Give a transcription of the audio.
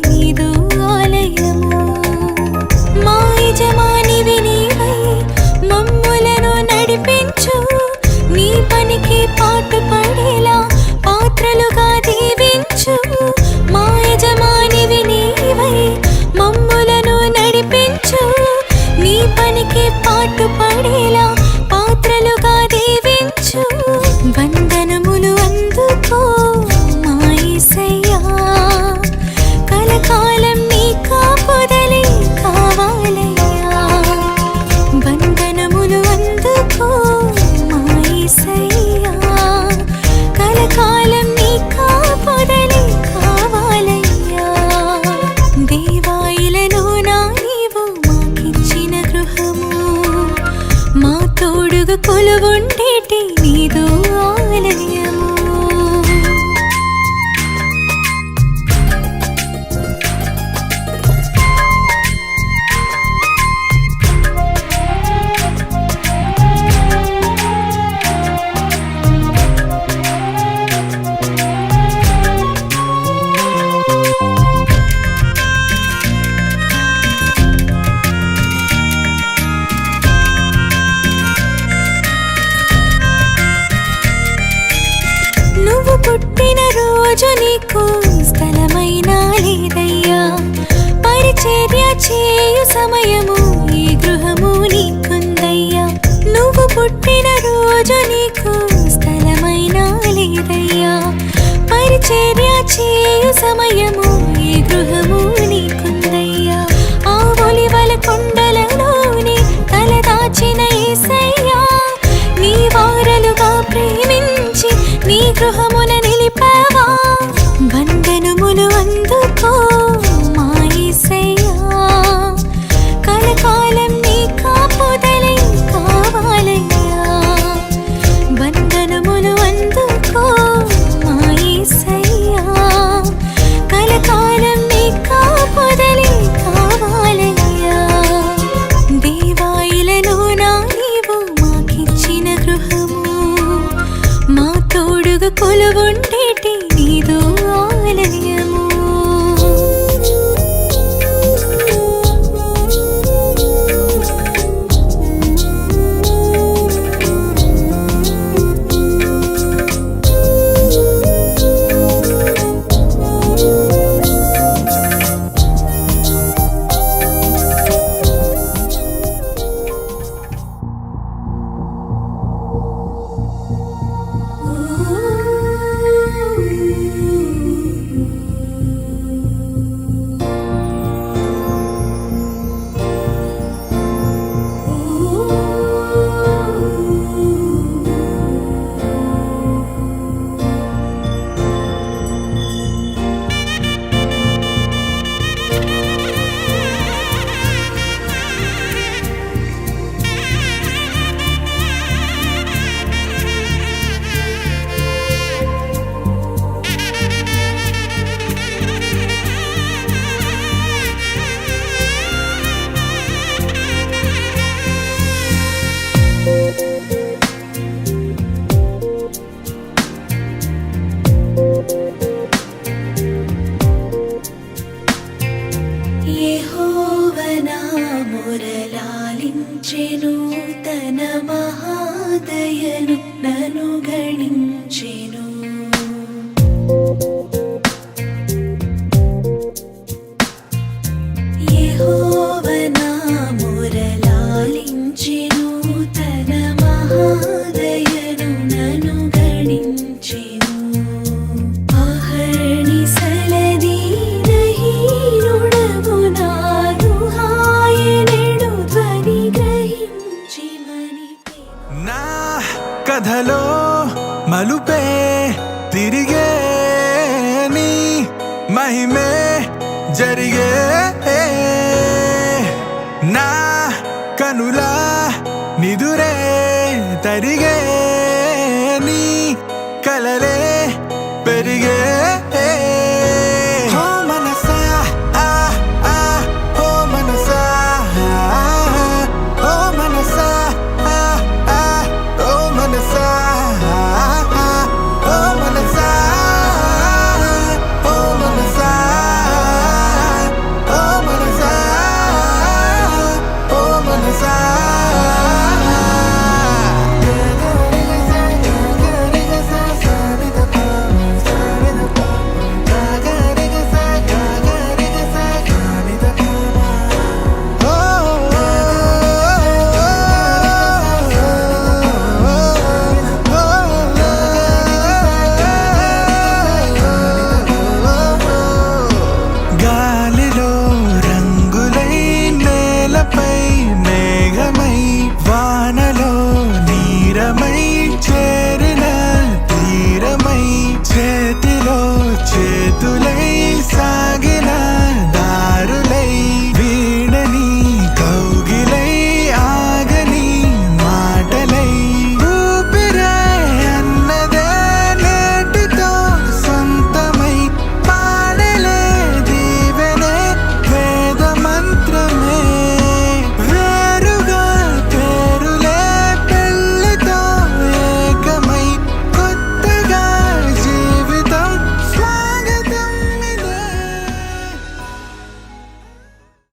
నీదు ఆలయము మా యజమానివి నీవై మమ్ములను నడిపించు నీ పనికి పాటుపడేలా పాత్రలుగా దీవించు మా యజమానివి నీవై మమ్ములను నడిపించు నీ పనికి పాటుపడేలా పాత్రలుగా దీవించు వందనములు అందుకో మా యేసయ్యా కలకాలం నీ కాపుదలే కావాలయ్యా వందనములు అందుకో మా యేసయ్యా కలకాలం నీ కాపుదలే కావాలయ్యా దేవా ఇలలోనా నీవు మాకిచ్చిన గృహము మా తోడుగా కొలువుండేటి నీదు ఆలయము నువ్వు పుట్టిన రోజు నీకు స్థలమైనా లేదయ్యా పరిచర్య చేయు సమయము ఈ గృహము నీకుందయ్యా నువ్వు పుట్టిన రోజు నీకు స్థలమైనా లేదయ్యా పరిచర్య చేయు సమయము ఈ గృహము నీకుందయ్యా ఆ ఒలివల కొండలలోని తలదాచిన యేసయ్యా నీ వారలుగా ప్రేమించి నీ గృహమున నిలిపావా వందనములు అందుకో మా యేసయ్యా కలకాలం నీ కాపుదలే కావాలయ్యా వందనములు అందుకో మా యేసయ్యా కలకాలం నీ కాపుదలే కావాలయ్యా దేవా ఇలలోనా నీవు మాకిచ్చిన గృహము మా తోడుగా కొలువుండేటి నీదు ఆలయము యెహోవా మొరలాలించెను తన మహాదయను నన్ను గణించెను యెహోవా మొరలాలించెను తన మహాదయను నన్ను గణించెను అహర్నిశలది కథలో మలుపే తిరిగే నీ మహిమే జరిగే నా కనులా నిదురే తరిగే నీ కలలే పెరిగే